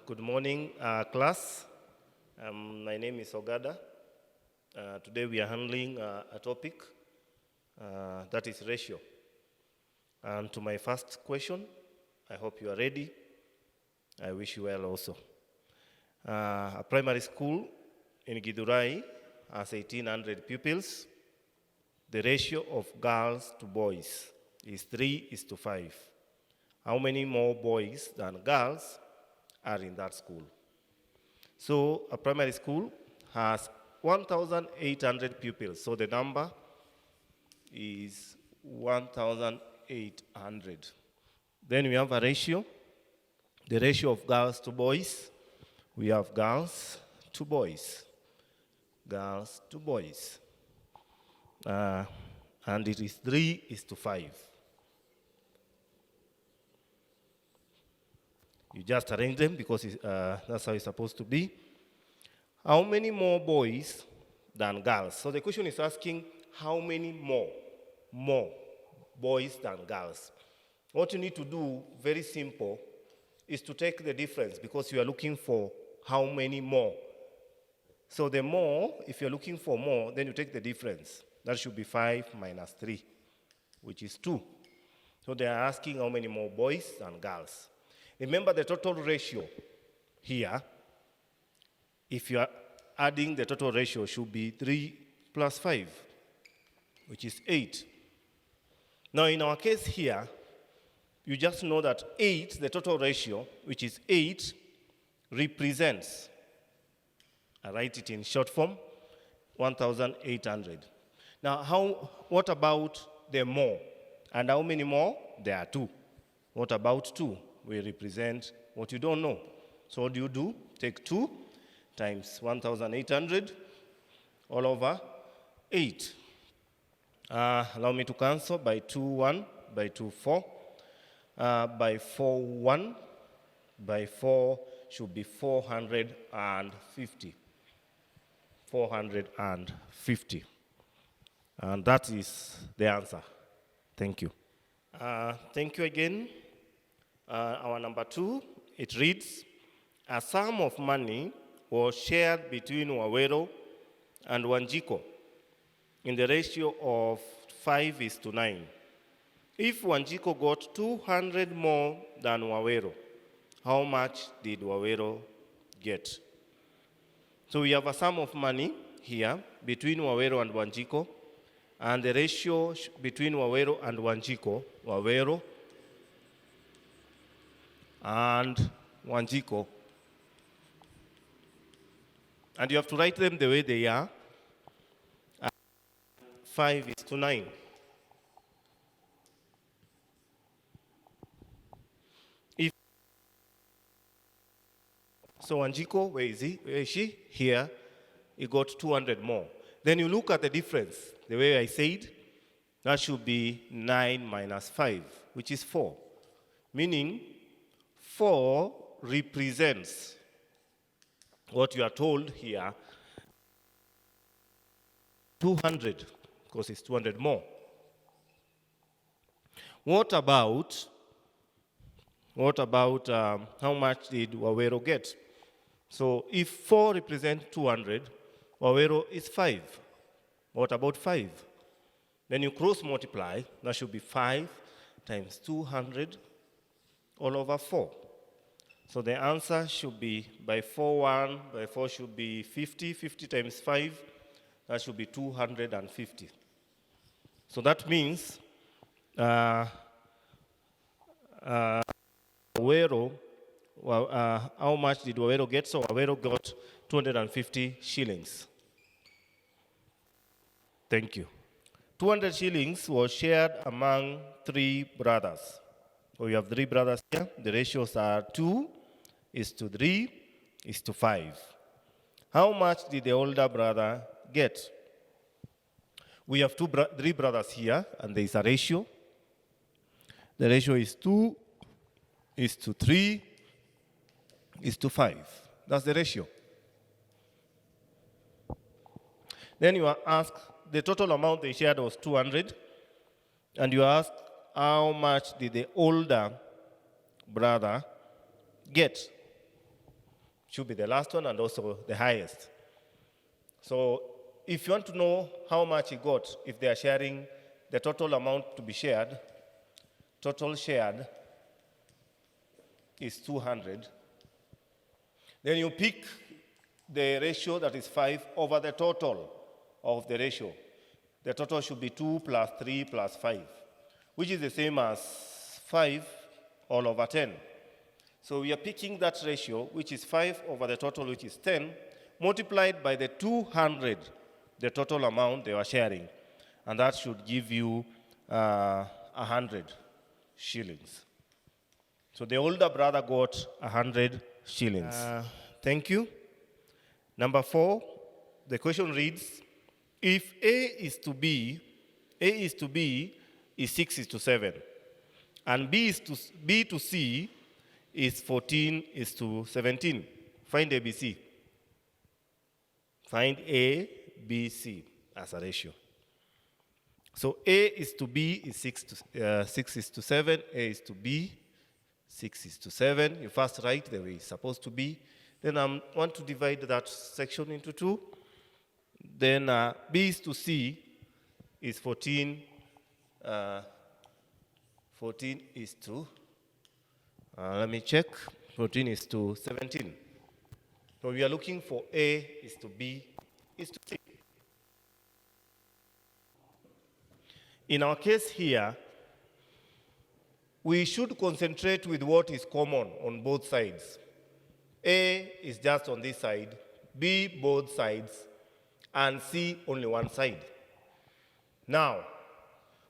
Good morning, class. My name is Ogada. Today we are handling a topic that is ratio. And to my first question, I hope you are ready. I wish you well also. A primary school in Githurai has 1,800 pupils. The ratio of girls to boys is 3:5. How many more boys than girls are in that school? So a primary school has 1,800 pupils. So the number is 1,800. Then we have a ratio. The ratio of girls to boys. We have girls to boys. Girls to boys. And it is 3:5. You just arrange them because that's how it's supposed to be. How many more boys than girls? So the question is asking how many more boys than girls. What you need to do, very simple, is to take the difference because you are looking for how many more. So the more, if you're looking for more, then you take the difference. That should be 5 minus 3, which is 2. So they are asking how many more boys than girls. Remember the total ratio here, if you are adding the total ratio, should be 3 plus 5, which is 8. Now in our case here, you just know that 8, the total ratio, which is 8, represents, I write it in short form, 1,800. Now what about the more? And how many more? There are 2. What about 2? We represent what you don't know. So what do you do? Take 2 times 1,800 all over 8. Allow me to cancel by 2, 1, by 2, 4, by 4, 1, by 4 should be 450. 450. And that is the answer. Thank you. Thank you again. Our number 2, it reads, a sum of money was shared between Waweru and Wanjiko in the ratio of 5:9. If Wanjiko got 200 more than Waweru, how much did Waweru get? So we have a sum of money here between Waweru and Wanjiko, and the ratio between Waweru and Wanjiko, Waweru and Wanjiko. And you have to write them the way they are. 5:9. So Wanjiko, where is he? Where is she? Here. He got 200 more. Then you look at the difference. The way I said, that should be 9 minus 5, which is 4. Meaning, 4 represents what you are told here, 200, because it's 200 more. What about how much did Waweru get? So if 4 represents 200, Waweru is 5. What about 5? Then you cross multiply, that should be 5 times 200 all over 4. So the answer should be by 4, 1, by 4 should be 50. 50 times 5, that should be 250. So that means Waweru, how much did Waweru get? So Waweru got 250 shillings. Thank you. 200 shillings was shared among 3 brothers. So we have 3 brothers here. The ratios are 2:3:5. How much did the older brother get? We have 3 brothers here, and there is a ratio. The ratio is 2:3:5. That's the ratio. Then you are asked, the total amount they shared was 200, and you are asked, how much did the older brother get? should be the last one and also the highest. So if you want to know how much he got, if they are sharing the total amount to be shared, total shared is 200. Then you pick the ratio that is 5 over the total of the ratio. The total should be 2 plus 3 plus 5, which is the same as 5 all over 10. So we are picking that ratio, which is 5 over the total, which is 10, multiplied by the 200, the total amount they were sharing. And that should give you 100 shillings. So the older brother got 100 shillings. Thank you. Number 4, the question reads, if A is to B is 6 is to 7, and B to C is 14 is to 17. Find ABC. Find A, B, C as a ratio. So A is to B is 6 is to 7, A is to B, 6 is to 7. You first write the way it's supposed to be. Then I want to divide that section into 2. Then B is to C is 14. 14 is to, let me check, 14 is to 17. So we are looking for A is to B is to C. In our case here, we should concentrate with what is common on both sides. A is just on this side, B both sides, and C only one side. Now,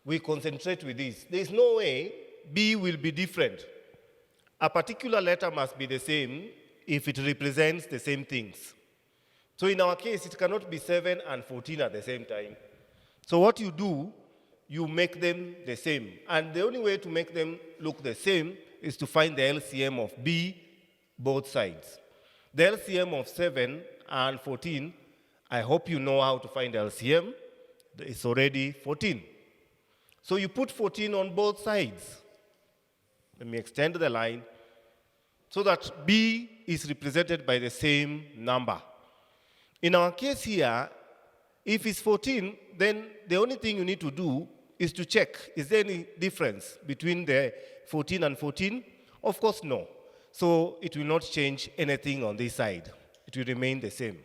we concentrate with this. There is no way B will be different. A particular letter must be the same if it represents the same things. So in our case, it cannot be 7 and 14 at the same time. So what you do, you make them the same. And the only way to make them look the same is to find the LCM of B, both sides. The LCM of 7 and 14, I hope you know how to find LCM. It's already 14. So you put 14 on both sides. Let me extend the line so that B is represented by the same number. In our case here, if it's 14, then the only thing you need to do is to check, is there any difference between the 14 and 14? Of course, no. So it will not change anything on this side. It will remain the same.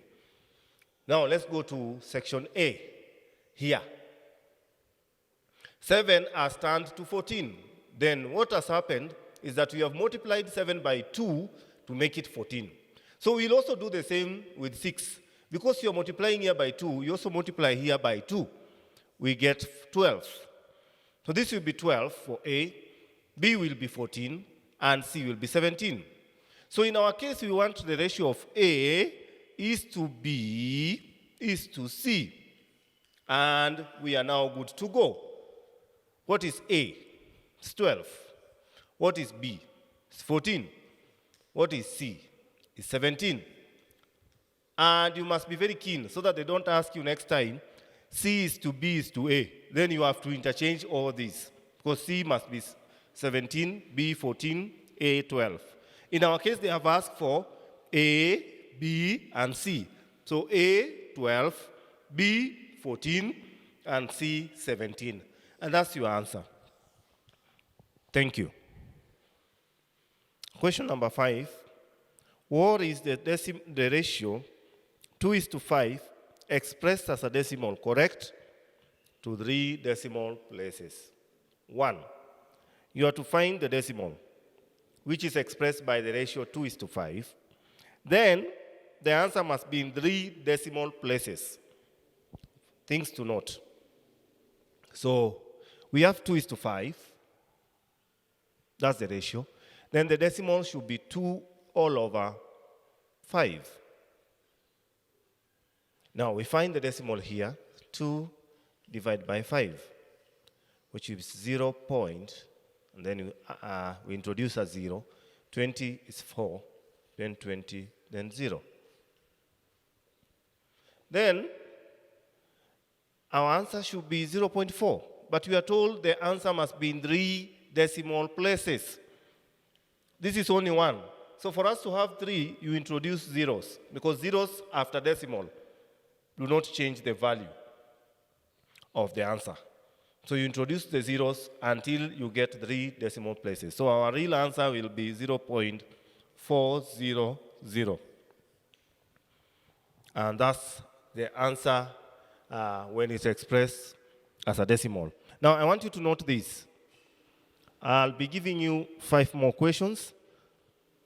Now let's go to section A here. 7 has turned to 14. Then what has happened is that we have multiplied 7 by 2 to make it 14. So we'll also do the same with 6. Because you're multiplying here by 2, you also multiply here by 2. We get 12. So this will be 12 for A, B will be 14, and C will be 17. So in our case, we want the ratio of A is to B is to C. And we are now good to go. What is A? It's 12. What is B? It's 14. What is C? It's 17. And you must be very keen so that they don't ask you next time, C is to B is to A. Then you have to interchange all these. Because C must be 17, B 14, A 12. In our case, they have asked for A, B, and C. So A 12, B 14, and C 17. And that's your answer. Thank you. Question number 5. What is the ratio 2 is to 5 expressed as a decimal, correct? To 3 decimal places. 1. You have to find the decimal, which is expressed by the ratio 2 is to 5. Then the answer must be in 3 decimal places. Things to note. So we have 2 is to 5. That's the ratio. Then the decimal should be 2 all over 5. Now we find the decimal here, 2 divided by 5, which is 0 point, and then we introduce a 0. 20 is 4, then 20, then 0. Then our answer should be 0.4, but we are told the answer must be in 3 decimal places. This is only 1, So for us to have 3, you introduce zeros, because zeros after decimal do not change the value of the answer. So you introduce the zeros until you get 3 decimal places. So our real answer will be 0.400. And that's the answer when it's expressed as a decimal. Now, I want you to note this. I'll be giving you 5 more questions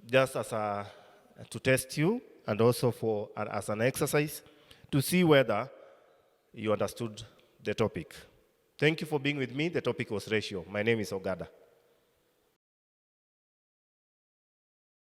just to test you and also as an exercise to see whether you understood the topic. Thank you for being with me. The topic was ratio. My name is Ogada.